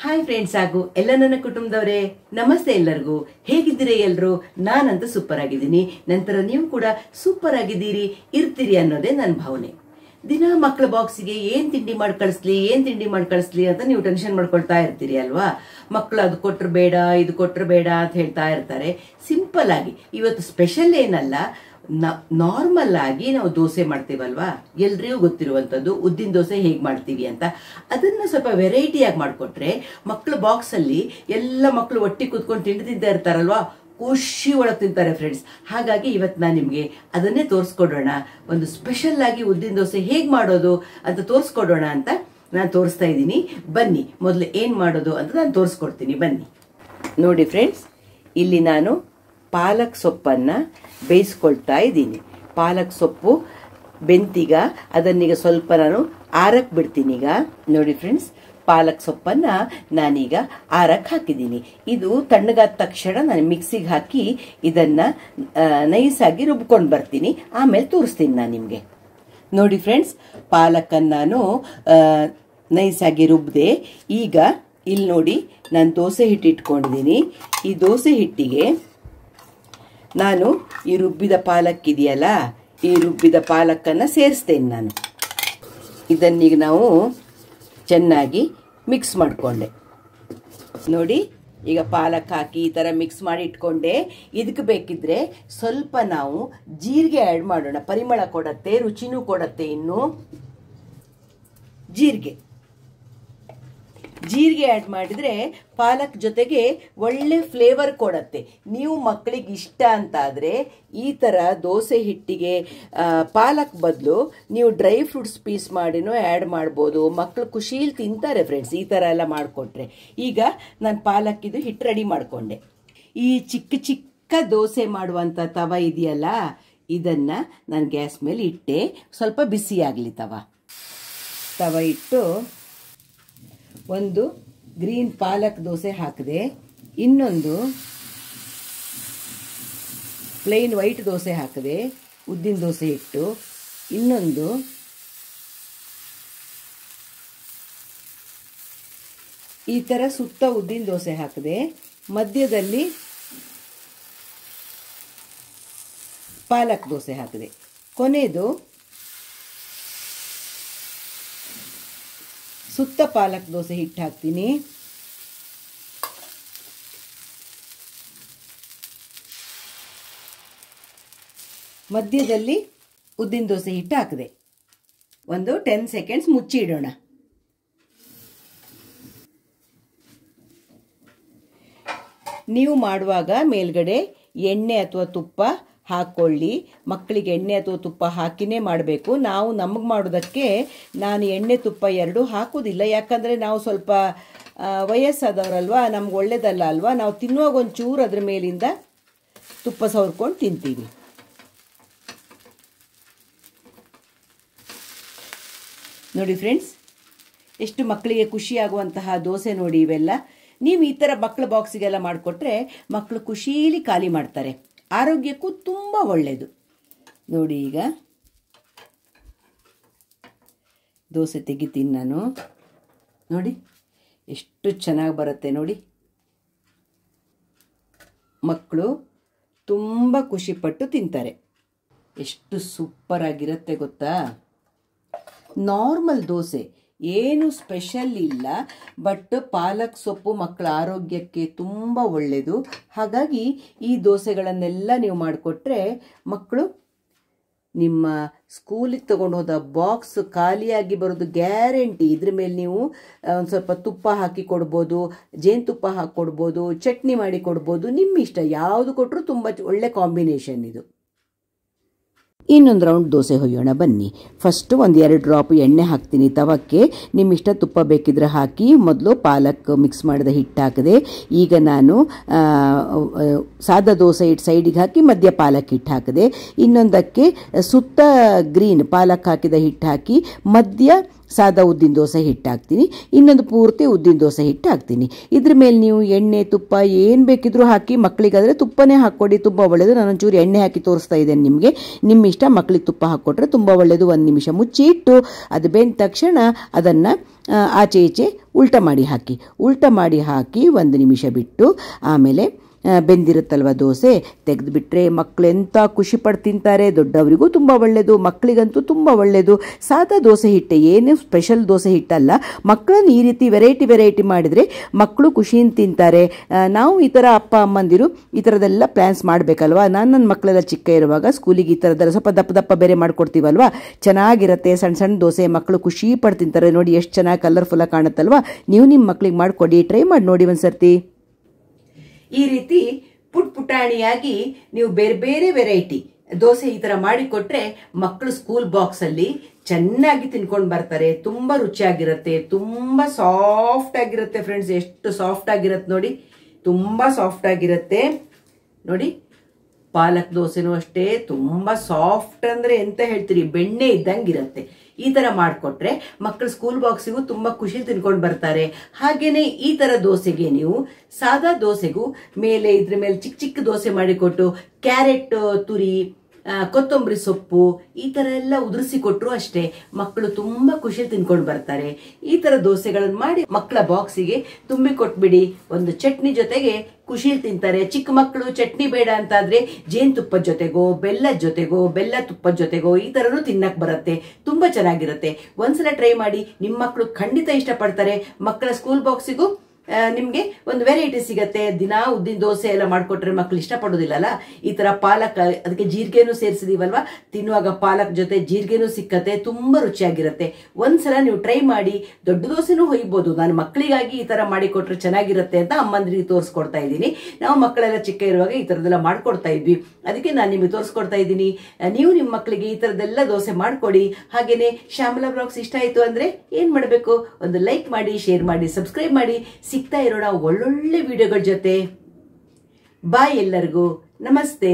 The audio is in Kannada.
ಹಾಯ್ ಫ್ರೆಂಡ್ಸ್ ಹಾಗೂ ಎಲ್ಲ ನನ್ನ ಕುಟುಂಬದವರೇ, ನಮಸ್ತೆ ಎಲ್ಲರಿಗೂ. ಹೇಗಿದ್ದೀರಿ ಎಲ್ಲರೂ? ನಾನಂತೂ ಸೂಪರ್ ಆಗಿದ್ದೀನಿ. ನಂತರ ನೀವು ಕೂಡ ಸೂಪರ್ ಆಗಿದ್ದೀರಿ, ಇರ್ತೀರಿ ಅನ್ನೋದೇ ನನ್ನ ಭಾವನೆ. ದಿನ ಮಕ್ಕಳ ಬಾಕ್ಸಿಗೆ ಏನ್ ತಿಂಡಿ ಮಾಡಿ ಕಳಿಸ್ಲಿ ಅಂತ ನೀವು ಟೆನ್ಷನ್ ಮಾಡ್ಕೊಳ್ತಾ ಇರ್ತೀರಿ ಅಲ್ವಾ? ಮಕ್ಕಳು ಅದು ಕೊಟ್ರೆ ಬೇಡ, ಇದು ಕೊಟ್ರೆ ಬೇಡ ಅಂತ ಹೇಳ್ತಾ ಇರ್ತಾರೆ. ಸಿಂಪಲ್ ಆಗಿ ಇವತ್ತು ಸ್ಪೆಷಲ್ ಏನಲ್ಲ, ನಾರ್ಮಲ್ ಆಗಿ ನಾವು ದೋಸೆ ಮಾಡ್ತೀವಲ್ವಾ, ಎಲ್ರಿಗೂ ಗೊತ್ತಿರುವಂಥದ್ದು ಉದ್ದಿನ ದೋಸೆ ಹೇಗೆ ಮಾಡ್ತೀವಿ ಅಂತ. ಅದನ್ನ ಸ್ವಲ್ಪ ವೆರೈಟಿಯಾಗಿ ಮಾಡಿಕೊಟ್ರೆ ಮಕ್ಕಳ ಬಾಕ್ಸ್ ಅಲ್ಲಿ ಎಲ್ಲ ಮಕ್ಕಳು ಒಟ್ಟಿಗೆ ಕೂತ್ಕೊಂಡು ತಿಂತಾ ಇರ್ತಾರಲ್ವಾ, ಖುಷಿ ಒಳಗೆ ತಿಂತಾರೆ ಫ್ರೆಂಡ್ಸ್. ಹಾಗಾಗಿ ಇವತ್ತು ನಾನು ನಿಮಗೆ ಅದನ್ನೇ ತೋರಿಸ್ಕೊಡೋಣ, ಒಂದು ಸ್ಪೆಷಲ್ ಆಗಿ ಉದ್ದಿನ ದೋಸೆ ಹೇಗೆ ಮಾಡೋದು ಅಂತ ತೋರಿಸ್ಕೊಡೋಣ ಅಂತ ನಾನು ತೋರಿಸ್ತಾ ಇದ್ದೀನಿ. ಬನ್ನಿ, ಮೊದಲು ಏನು ಮಾಡೋದು ಅಂತ ನಾನು ತೋರಿಸ್ಕೊಡ್ತೀನಿ, ಬನ್ನಿ. ನೋಡಿ ಫ್ರೆಂಡ್ಸ್, ಇಲ್ಲಿ ನಾನು ಪಾಲಕ್ ಸೊಪ್ಪನ್ನು ಬೇಯಿಸ್ಕೊಳ್ತಾ ಇದ್ದೀನಿ. ಪಾಲಕ್ ಸೊಪ್ಪು ಬೆಂತೀಗ ಅದನ್ನೀಗ ಸ್ವಲ್ಪ ನಾನು ಆರಕ್ಕೆ ಬಿಡ್ತೀನಿ. ಈಗ ನೋಡಿ ಫ್ರೆಂಡ್ಸ್, ಪಾಲಕ್ ಸೊಪ್ಪನ್ನು ನಾನೀಗ ಆರಕ್ಕೆ ಹಾಕಿದ್ದೀನಿ. ಇದು ತಣ್ಣಗಾದ ತಕ್ಷಣ ನಾನು ಮಿಕ್ಸಿಗೆ ಹಾಕಿ ಇದನ್ನು ನೈಸಾಗಿ ರುಬ್ಕೊಂಡು ಬರ್ತೀನಿ, ಆಮೇಲೆ ತೋರಿಸ್ತೀನಿ ನಾನು ನಿಮಗೆ. ನೋಡಿ ಫ್ರೆಂಡ್ಸ್, ಪಾಲಕನ್ನು ನಾನು ನೈಸಾಗಿ ರುಬ್ಬಿದೆ. ಈಗ ಇಲ್ಲಿ ನೋಡಿ, ನಾನು ದೋಸೆ ಹಿಟ್ಟು ಇಟ್ಕೊಂಡಿದ್ದೀನಿ. ಈ ದೋಸೆ ಹಿಟ್ಟಿಗೆ ನಾನು ಈ ರುಬ್ಬಿದ ಪಾಲಕ್ ಇದೆಯಲ್ಲ, ಈ ರುಬ್ಬಿದ ಪಾಲಕ್ಕನ್ನು ಸೇರಿಸ್ತೇನೆ ನಾನು. ಇದನ್ನೀಗ ನಾವು ಚೆನ್ನಾಗಿ ಮಿಕ್ಸ್ ಮಾಡಿಕೊಂಡೆ. ನೋಡಿ, ಈಗ ಪಾಲಕ್ ಹಾಕಿ ಈ ಥರ ಮಿಕ್ಸ್ ಮಾಡಿ ಇಟ್ಕೊಂಡೆ. ಇದಕ್ಕೆ ಬೇಕಿದ್ರೆ ಸ್ವಲ್ಪ ನಾವು ಜೀರಿಗೆ ಆ್ಯಡ್ ಮಾಡೋಣ, ಪರಿಮಳ ಕೊಡತ್ತೆ, ರುಚಿನೂ ಕೊಡತ್ತೆ. ಇನ್ನು ಜೀರಿಗೆ ಆ್ಯಡ್ ಮಾಡಿದರೆ ಪಾಲಕ್ ಜೊತೆಗೆ ಒಳ್ಳೆ ಫ್ಲೇವರ್ ಕೊಡತ್ತೆ. ನೀವು ಮಕ್ಕಳಿಗೆ ಇಷ್ಟ ಅಂತಾದರೆ ಈ ಥರ ದೋಸೆ ಹಿಟ್ಟಿಗೆ ಪಾಲಕ್ ಬದಲು ನೀವು ಡ್ರೈ ಫ್ರೂಟ್ಸ್ ಪೀಸ್ ಮಾಡಿನೂ ಆ್ಯಡ್ ಮಾಡ್ಬೋದು. ಮಕ್ಕಳು ಖುಷಿಲಿ ತಿಂತಾರೆ ಫ್ರೆಂಡ್ಸ್, ಈ ಥರ ಎಲ್ಲ ಮಾಡಿಕೊಟ್ರೆ. ಈಗ ನಾನು ಪಾಲಕ್ಕಿದು ಹಿಟ್ಟು ರೆಡಿ ಮಾಡಿಕೊಂಡೆ. ಈ ಚಿಕ್ಕ ಚಿಕ್ಕ ದೋಸೆ ಮಾಡುವಂಥ ತವ ಇದೆಯಲ್ಲ, ಇದನ್ನು ನಾನು ಗ್ಯಾಸ್ ಮೇಲೆ ಇಟ್ಟೆ. ಸ್ವಲ್ಪ ಬಿಸಿಯಾಗಲಿ ತವ ಇಟ್ಟು ಒಂದು ಗ್ರೀನ್ ಪಾಲಕ್ ದೋಸೆ ಹಾಕಿದೆ, ಇನ್ನೊಂದು ಪ್ಲೇನ್ ವೈಟ್ ದೋಸೆ ಹಾಕಿದೆ, ಉದ್ದಿನ ದೋಸೆ ಇಟ್ಟು, ಇನ್ನೊಂದು ಈ ಥರ ಸುತ್ತ ಉದ್ದಿನ ದೋಸೆ ಹಾಕಿದೆ, ಮಧ್ಯದಲ್ಲಿ ಪಾಲಕ್ ದೋಸೆ ಹಾಕಿದೆ, ಕೊನೆಯದು ಸುತ್ತ ಪಾಲಕ್ ದೋಸೆ ಹಿಟ್ಟು ಹಾಕ್ತೀನಿ. ಮಧ್ಯದಲ್ಲಿ ಉದ್ದಿನ ದೋಸೆ ಹಿಟ್ಟು ಹಾಕಿದೆ. ಒಂದು 10 ಸೆಕೆಂಡ್ಸ್ ಮುಚ್ಚಿ ಇಡೋಣ. ನೀವು ಮಾಡುವಾಗ ಮೇಲ್ಗಡೆ ಎಣ್ಣೆ ಅಥವಾ ತುಪ್ಪ ಹಾಕ್ಕೊಳ್ಳಿ. ಮಕ್ಕಳಿಗೆ ಎಣ್ಣೆ ಅಥವಾ ತುಪ್ಪ ಹಾಕಿನೇ ಮಾಡಬೇಕು. ನಾವು ನಮಗೆ ಮಾಡೋದಕ್ಕೆ ನಾನು ಎಣ್ಣೆ ತುಪ್ಪ ಎರಡೂ ಹಾಕೋದಿಲ್ಲ, ಯಾಕಂದರೆ ನಾವು ಸ್ವಲ್ಪ ವಯಸ್ಸಾದವರಲ್ವಾ, ನಮ್ಗೆ ಒಳ್ಳೇದಲ್ಲ ಅಲ್ವಾ. ನಾವು ತಿನ್ನುವಾಗ ಒಂಚೂರು ಅದ್ರ ಮೇಲಿಂದ ತುಪ್ಪ ಸವರ್ಕೊಂಡು ತಿಂತೀವಿ. ನೋಡಿ ಫ್ರೆಂಡ್ಸ್, ಎಷ್ಟು ಮಕ್ಕಳಿಗೆ ಖುಷಿಯಾಗುವಂತಹ ದೋಸೆ ನೋಡಿ ಇವೆಲ್ಲ. ನೀವು ಈ ಥರ ಮಕ್ಕಳ ಬಾಕ್ಸಿಗೆಲ್ಲ ಮಾಡಿಕೊಟ್ರೆ ಮಕ್ಕಳು ಖುಷೀಲಿ ಖಾಲಿ ಮಾಡ್ತಾರೆ, ಆರೋಗ್ಯಕ್ಕೂ ತುಂಬ ಒಳ್ಳೆಯದು. ನೋಡಿ, ಈಗ ದೋಸೆ ತೆಗಿತೀನಿ ನಾನು. ನೋಡಿ ಎಷ್ಟು ಚೆನ್ನಾಗಿ ಬರುತ್ತೆ ನೋಡಿ. ಮಕ್ಕಳು ತುಂಬ ಖುಷಿಪಟ್ಟು ತಿಂತಾರೆ. ಎಷ್ಟು ಸೂಪರ್ ಆಗಿರುತ್ತೆ ಗೊತ್ತಾ. ನಾರ್ಮಲ್ ದೋಸೆ, ಏನು ಸ್ಪೆಷಲ್ ಇಲ್ಲ, ಬಟ್ ಪಾಲಕ್ ಸೊಪ್ಪು ಮಕ್ಕಳ ಆರೋಗ್ಯಕ್ಕೆ ತುಂಬ ಒಳ್ಳೆಯದು. ಹಾಗಾಗಿ ಈ ದೋಸೆಗಳನ್ನೆಲ್ಲ ನೀವು ಮಾಡಿಕೊಟ್ರೆ ಮಕ್ಕಳು ನಿಮ್ಮ ಸ್ಕೂಲಿಗೆ ತಗೊಂಡು ಹೋದ ಬಾಕ್ಸ್ ಖಾಲಿಯಾಗಿ ಬರೋದು ಗ್ಯಾರಂಟಿ. ಇದ್ರ ಮೇಲೆ ನೀವು ಒಂದು ಸ್ವಲ್ಪ ತುಪ್ಪ ಹಾಕಿ ಕೊಡ್ಬೋದು, ಜೇನುತುಪ್ಪ ಹಾಕಿ ಕೊಡ್ಬೋದು, ಚಟ್ನಿ ಮಾಡಿ ಕೊಡ್ಬೋದು, ನಿಮ್ಮ ಇಷ್ಟ, ಯಾವುದು ಕೊಟ್ಟರು ತುಂಬ ಒಳ್ಳೆ ಕಾಂಬಿನೇಷನ್ ಇದು. ಇನ್ನೊಂದು ರೌಂಡ್ ದೋಸೆ ಹೊಯ್ಯೋಣ ಬನ್ನಿ. ಫಸ್ಟು ಒಂದು 2 ಡ್ರಾಪ್ ಎಣ್ಣೆ ಹಾಕ್ತೀನಿ ತವಕ್ಕೆ. ನಿಮ್ಮ ಇಷ್ಟ ತುಪ್ಪ ಬೇಕಿದ್ರೆ ಹಾಕಿ. ಮೊದಲು ಪಾಲಕ್ ಮಿಕ್ಸ್ ಮಾಡಿದ ಹಿಟ್ಟು ಹಾಕಿದೆ. ಈಗ ನಾನು ಸಾದಾ ದೋಸೆ ಹಿಟ್ಟು ಸೈಡಿಗೆ ಹಾಕಿ ಮಧ್ಯ ಪಾಲಕ್ ಹಿಟ್ಟು ಹಾಕಿದೆ. ಇನ್ನೊಂದಕ್ಕೆ ಸುತ್ತ ಗ್ರೀನ್ ಪಾಲಕ್ ಹಾಕಿದ ಹಿಟ್ಟು ಹಾಕಿ ಮಧ್ಯ ಸಾದಾ ಉದ್ದಿನ ದೋಸೆ ಹಿಟ್ಟು ಹಾಕ್ತೀನಿ, ಇನ್ನೊಂದು ಪೂರ್ತಿ ಉದ್ದಿನ ದೋಸೆ ಹಿಟ್ಟು ಹಾಕ್ತೀನಿ. ಇದ್ರ ಮೇಲೆ ನೀವು ಎಣ್ಣೆ ತುಪ್ಪ ಏನು ಬೇಕಿದ್ರೂ ಹಾಕಿ, ಮಕ್ಕಳಿಗಾದರೆ ತುಪ್ಪನೇ ಹಾಕ್ಕೊಡಿ, ತುಂಬ ಒಳ್ಳೆಯದು. ನಾನೊಂಚೂರು ಎಣ್ಣೆ ಹಾಕಿ ತೋರಿಸ್ತಾ ಇದ್ದೇನೆ ನಿಮಗೆ, ನಿಮ್ಮ ಇಷ್ಟ. ಮಕ್ಕಳಿಗೆ ತುಪ್ಪ ಹಾಕ್ಕೊಟ್ರೆ ತುಂಬ ಒಳ್ಳೆಯದು. 1 ನಿಮಿಷ ಮುಚ್ಚಿ ಇಟ್ಟು ಅದು ಬೆಂದ ತಕ್ಷಣ ಅದನ್ನು ಆಚೆ ಈಚೆ ಉಲ್ಟ ಮಾಡಿ ಹಾಕಿ 1 ನಿಮಿಷ ಬಿಟ್ಟು ಆಮೇಲೆ ಬೆಂದಿರುತ್ತಲ್ವ ದೋಸೆ ತೆಗೆದುಬಿಟ್ರೆ ಮಕ್ಕಳು ಎಂಥ ಖುಷಿ ಪಟ್ಟು ತಿಂತಾರೆ. ದೊಡ್ಡವರಿಗೂ ತುಂಬ ಒಳ್ಳೆಯದು, ಮಕ್ಕಳಿಗಂತೂ ತುಂಬ ಒಳ್ಳೆಯದು. ಸಾದಾ ದೋಸೆ ಹಿಟ್ಟೆ, ಏನು ಸ್ಪೆಷಲ್ ದೋಸೆ ಹಿಟ್ಟಲ್ಲ. ಮಕ್ಕಳನ್ನು ಈ ರೀತಿ ವೆರೈಟಿ ಮಾಡಿದರೆ ಮಕ್ಕಳು ಖುಷಿಯಿಂದ ತಿಂತಾರೆ. ನಾವು ಈ ಥರ ಅಪ್ಪ ಅಮ್ಮಂದಿರು ಈ ಥರದ್ದೆಲ್ಲ ಪ್ಲ್ಯಾನ್ಸ್ ಮಾಡಬೇಕಲ್ವ. ನನ್ನ ಮಕ್ಕಳೆಲ್ಲ ಚಿಕ್ಕ ಇರುವಾಗ ಸ್ಕೂಲಿಗೆ ಈ ಥರದ್ದೆಲ್ಲ ಸ್ವಲ್ಪ ದಪ್ಪ ಬೇರೆ ಮಾಡಿಕೊಡ್ತೀವಲ್ವ, ಚೆನ್ನಾಗಿರುತ್ತೆ. ಸಣ್ಣ ದೋಸೆ ಮಕ್ಕಳು ಖುಷಿ ಪಟ್ಟು ತಿಂತಾರೆ. ನೋಡಿ ಎಷ್ಟು ಚೆನ್ನಾಗಿ ಕಲರ್ಫುಲ್ಲಾಗಿ ಕಾಣುತ್ತಲ್ವ. ನೀವು ನಿಮ್ಮ ಮಕ್ಕಳಿಗೆ ಮಾಡಿಕೊಡಿ, ಟ್ರೈ ಮಾಡಿ ನೋಡಿ ಒಂದ್ಸರ್ತಿ. ಈ ರೀತಿ ಪುಟಾಣಿಯಾಗಿ ನೀವು ಬೇರೆ ಬೇರೆ ವೆರೈಟಿ ದೋಸೆ ಈ ತರ ಮಾಡಿಕೊಟ್ರೆ ಮಕ್ಕಳು ಸ್ಕೂಲ್ ಬಾಕ್ಸ್ ಅಲ್ಲಿ ಚೆನ್ನಾಗಿ ತಿನ್ಕೊಂಡು ಬರ್ತಾರೆ. ತುಂಬಾ ರುಚಿಯಾಗಿರುತ್ತೆ, ತುಂಬಾ ಸಾಫ್ಟ್ ಆಗಿರುತ್ತೆ ಫ್ರೆಂಡ್ಸ್. ಎಷ್ಟು ಸಾಫ್ಟ್ ಆಗಿರುತ್ತೆ ನೋಡಿ, ತುಂಬಾ ಸಾಫ್ಟ್ ಆಗಿರುತ್ತೆ ನೋಡಿ. ಪಾಲಕ್ ದೋಸೆನೂ ಅಷ್ಟೇ ತುಂಬಾ ಸಾಫ್ಟ್ ಅಂದ್ರೆ ಎಂತ ಹೇಳ್ತೀರಿ, ಬೆಣ್ಣೆ ಇದ್ದಂಗಿರುತ್ತೆ. ಈ ತರ ಮಾಡಿಕೊಟ್ರೆ ಮಕ್ಕಳು ಸ್ಕೂಲ್ ಬಾಕ್ಸಿಗೂ ತುಂಬಾ ಖುಷಿ ತಿನ್ಕೊಂಡು ಬರ್ತಾರೆ. ಹಾಗೇನೆ ಈ ತರ ದೋಸೆಗೆ ನೀವು ಸಾದಾ ದೋಸೆಗೂ ಮೇಲೆ ಇದ್ರ ಮೇಲೆ ಚಿಕ್ಕ ದೋಸೆ ಮಾಡಿಕೊಟ್ಟು ಕ್ಯಾರೆಟ್ ತುರಿ, ಕೊತ್ತಂಬರಿ ಸೊಪ್ಪು ಈ ತರ ಎಲ್ಲ ಉದುರಿಸಿ ಕೊಟ್ಟರು ಅಷ್ಟೇ ಮಕ್ಕಳು ತುಂಬಾ ಖುಷಿ ತಿನ್ಕೊಂಡು ಬರ್ತಾರೆ. ಈ ತರ ದೋಸೆಗಳನ್ನು ಮಾಡಿ ಮಕ್ಕಳ ಬಾಕ್ಸಿಗೆ ತುಂಬಿ ಕೊಟ್ಬಿಡಿ. ಒಂದು ಚಟ್ನಿ ಜೊತೆಗೆ ಖುಷಿ ತಿಂತಾರೆ. ಚಿಕ್ಕ ಮಕ್ಕಳು ಚಟ್ನಿ ಬೇಡ ಅಂತಾದ್ರೆ ಜೇನುತುಪ್ಪದ ಜೊತೆಗೋ ಬೆಲ್ಲದ ಜೊತೆಗೋ ಬೆಲ್ಲ ತುಪ್ಪದ ಜೊತೆಗೋ ಈ ತರನು ತಿನ್ನಕ್ ಬರುತ್ತೆ. ತುಂಬಾ ಚೆನ್ನಾಗಿರುತ್ತೆ. ಒಂದ್ಸಲ ಟ್ರೈ ಮಾಡಿ, ನಿಮ್ಮ ಮಕ್ಕಳು ಖಂಡಿತ ಇಷ್ಟಪಡ್ತಾರೆ. ಮಕ್ಕಳ ಸ್ಕೂಲ್ ಬಾಕ್ಸಿಗೂ ನಿಮ್ಗೆ ಒಂದು ವೆರೈಟಿ ಸಿಗತ್ತೆ. ದಿನಾ ಉದ್ದಿನ ದೋಸೆ ಎಲ್ಲ ಮಾಡ್ಕೊಟ್ರೆ ಮಕ್ಳು ಇಷ್ಟಪಡೋದಿಲ್ಲಲ್ಲ. ಈ ತರ ಪಾಲಕ್, ಅದಕ್ಕೆ ಜೀರಿಗೆನೂ ಸೇರಿಸಿದೀವಲ್ವಾ, ತಿನ್ನುವಾಗ ಪಾಲಕ್ ಜೊತೆ ಜೀರಿಗೆನೂ ಸಿಕ್ಕತ್ತೆ, ತುಂಬಾ ರುಚಿಯಾಗಿರುತ್ತೆ. ಒಂದ್ಸಲ ನೀವು ಟ್ರೈ ಮಾಡಿ. ದೊಡ್ಡ ದೋಸೆನೂ ಹೊಯ್ಬೋದು. ನಾನು ಮಕ್ಕಳಿಗಾಗಿ ಈ ತರ ಮಾಡಿಕೊಟ್ರೆ ಚೆನ್ನಾಗಿರುತ್ತೆ ಅಂತ ಅಮ್ಮಂದ್ರಿಗೆ ತೋರಿಸ್ಕೊಡ್ತಾ ಇದ್ದೀನಿ. ನಾವು ಮಕ್ಕಳೆಲ್ಲ ಚಿಕ್ಕ ಇರುವಾಗ ಈ ತರದೆಲ್ಲ ಮಾಡ್ಕೊಡ್ತಾ ಇದ್ವಿ, ಅದಕ್ಕೆ ನಾನು ನಿಮಗೆ ತೋರಿಸ್ಕೊಡ್ತಾ ಇದ್ದೀನಿ. ನೀವು ನಿಮ್ಮ ಮಕ್ಕಳಿಗೆ ಈ ತರದೆಲ್ಲ ದೋಸೆ ಮಾಡ್ಕೊಡಿ. ಹಾಗೇನೆ ಶ್ಯಾಮಲಾ ಬ್ಲಾಗ್ಸ್ ಇಷ್ಟ ಆಯ್ತು ಅಂದ್ರೆ ಏನ್ ಮಾಡ್ಬೇಕು, ಒಂದು ಲೈಕ್ ಮಾಡಿ, ಶೇರ್ ಮಾಡಿ, ಸಬ್ಸ್ಕ್ರೈಬ್ ಮಾಡಿ. ಸಿಗ್ತಾ ಇರೋಣ ಒಳ್ಳೊಳ್ಳೆ ವಿಡಿಯೋಗಳ ಜೊತೆ. ಬಾಯ್ ಎಲ್ಲರಿಗೂ, ನಮಸ್ತೆ.